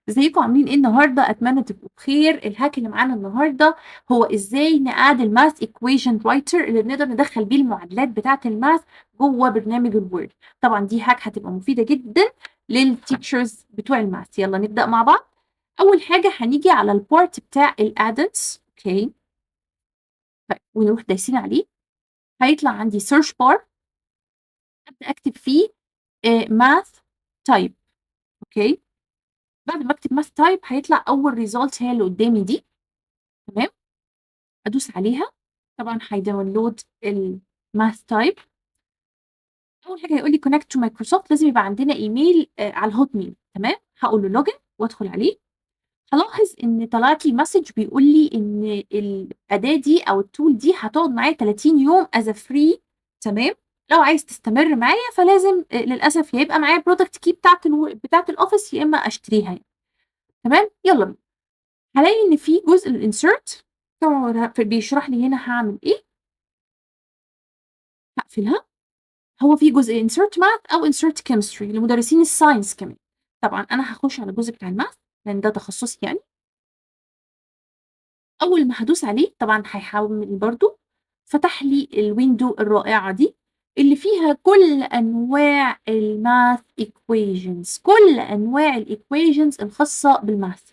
ازيكم عاملين ايه النهارده؟ اتمنى تبقوا بخير. الهاك اللي معانا النهارده هو ازاي نقعد الماث ايكويشن رايتر اللي بنقدر ندخل بيه المعادلات بتاعه الماث جوه برنامج الوورد. طبعا دي هاك هتبقى مفيده جدا للتيتشرز بتوع الماث. يلا نبدا مع بعض. اول حاجه هنيجي على البارت بتاع الادنس. اوكي، طيب ونروح دايسين عليه. هيطلع عندي سيرش بار، ابدا اكتب فيه ماث تايب. اوكي، بعد ما اكتب ماث تايب هيطلع اول ريزولت هي اللي قدامي دي. تمام، ادوس عليها. طبعا هيداونلود الماث تايب. اول حاجه هيقول لي كونكت تو مايكروسوفت، لازم يبقى عندنا ايميل على الهوت ميل. تمام، هقول له لوجن وادخل عليه. هلاحظ ان طلعت لي مسج بيقول لي ان الاداه دي او التول دي هتقعد معايا 30 يوم از فري. تمام، لو عايز تستمر معايا فلازم للاسف يا يبقى معايا البرودكت كي بتاعت الاوفيس، يا اما اشتريها يعني. تمام، يلا بينا. هلاقي ان في جزء الانسيرت. طبعا بيشرح لي هنا هعمل ايه. هقفلها. هو في جزء insert math أو insert chemistry لمدرسين الساينس كمان. طبعا أنا هخش على الجزء بتاع الماث لأن ده تخصصي يعني. أول ما هدوس عليه طبعا هيحول برضو. فتح لي الويندو الرائعة دي اللي فيها كل أنواع الماث equations، كل أنواع الإيكويشنز الخاصة بالماث.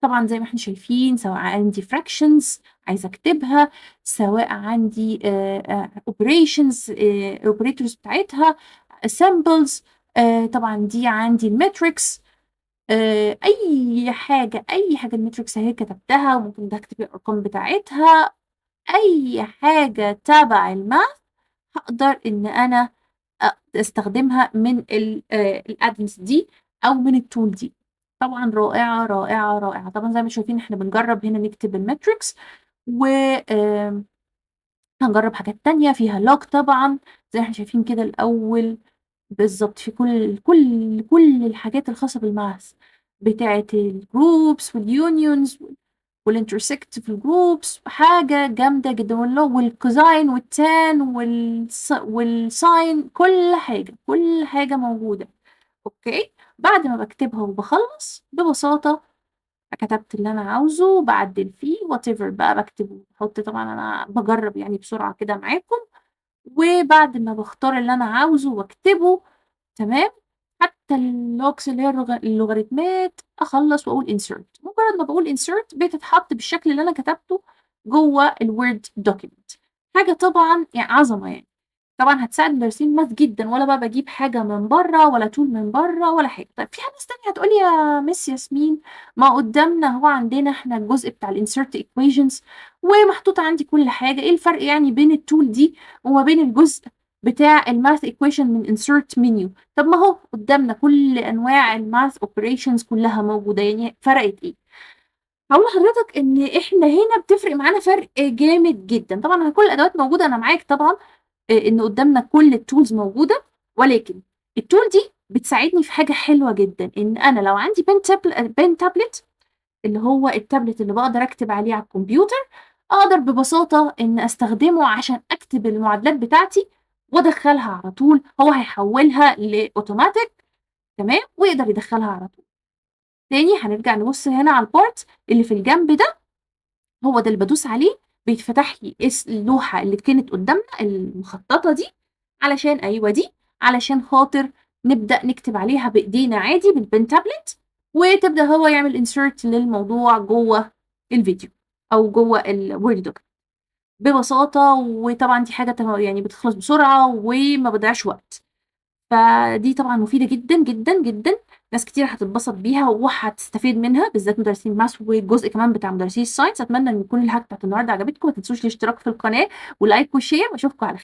طبعا زي ما احنا شايفين، سواء عندي fractions عايزة أكتبها، سواء عندي operations operators بتاعتها، symbols. طبعا دي عندي الماتريكس. أي حاجة الماتريكس اهي كتبتها، وممكن ده أكتب الأرقام بتاعتها. أي حاجة تبع الماث هقدر إن أنا استخدمها من الادنس دي او من التول دي. طبعا رائعه رائعه رائعه. طبعا زي ما شايفين احنا بنجرب هنا نكتب الماتريكس، و هنجرب حاجات تانية فيها لوج. طبعا زي ما احنا شايفين كده الاول بالظبط في كل الحاجات الخاصه بالماث بتاعه الجروبس واليونيونز والانترسكت في الجروبس. حاجة جامدة جدا، والكوزاين والتان والساين، كل حاجة موجودة. اوكي، بعد ما بكتبها وبخلص ببساطة كتبت اللي انا عاوزه، بعدل فيه وات ايفر بقى بكتبه بحط. طبعا انا بجرب يعني بسرعة كده معاكم. وبعد ما بختار اللي انا عاوزه واكتبه، تمام، حتى اللوكس اللي هي اللوغاريتمات اخلص واقول insert. مجرد ما بقول insert بتتحط بالشكل اللي انا كتبته جوه الوورد دوكيمنت. حاجه طبعا يعني عظمه يعني. طبعا هتساعد مدرسين ماث جدا، ولا بقى بجيب حاجه من بره ولا تول من بره ولا حاجه. طيب في ناس تانية هتقولي يا مس ياسمين، ما قدامنا هو عندنا احنا الجزء بتاع الانسرت ايكويشنز ومحطوط عندي كل حاجه، ايه الفرق يعني بين التول دي وما بين الجزء بتاع الماث ايكويشن من انسرت منيو؟ طب ما هو قدامنا كل انواع الماث اوبريشنز كلها موجوده، يعني فرقت ايه؟ هقول لحضرتك ان احنا هنا بتفرق معانا فرق جامد جدا. طبعا كل الادوات موجوده، انا معاك طبعا ان قدامنا كل التولز موجوده، ولكن التول دي بتساعدني في حاجه حلوه جدا. ان انا لو عندي بن تابلت اللي هو التابلت اللي بقدر اكتب عليه على الكمبيوتر، اقدر ببساطه ان استخدمه عشان اكتب المعادلات بتاعتي وادخلها على طول. هو هيحولها لاوتوماتيك، تمام، ويقدر يدخلها على طول. تاني هنرجع نبص هنا على البارت اللي في الجنب ده، هو ده اللي بدوس عليه بيتفتح لي اللوحة اللي كانت قدامنا المخططة دي، علشان أيوة دي، علشان خاطر نبدأ نكتب عليها بإيدينا عادي بالبن تابلت، وتبدأ هو يعمل انسيرت للموضوع جوه الفيديو أو جوه الوورد دوك ببساطة. وطبعا دي حاجة يعني بتخلص بسرعة وما بضيعش وقت. فدي طبعا مفيدة جدا جدا جدا. ناس كتير هتتبسط بيها وهتستفيد منها، بالذات مدرسين الماس والجزء كمان بتاع مدرسين الساينس. اتمنى ان يكون الهاك بتاعت النهارده عجبتكم. ما تنسوش الاشتراك في القناة واللايك والشير، واشوفكم على خير.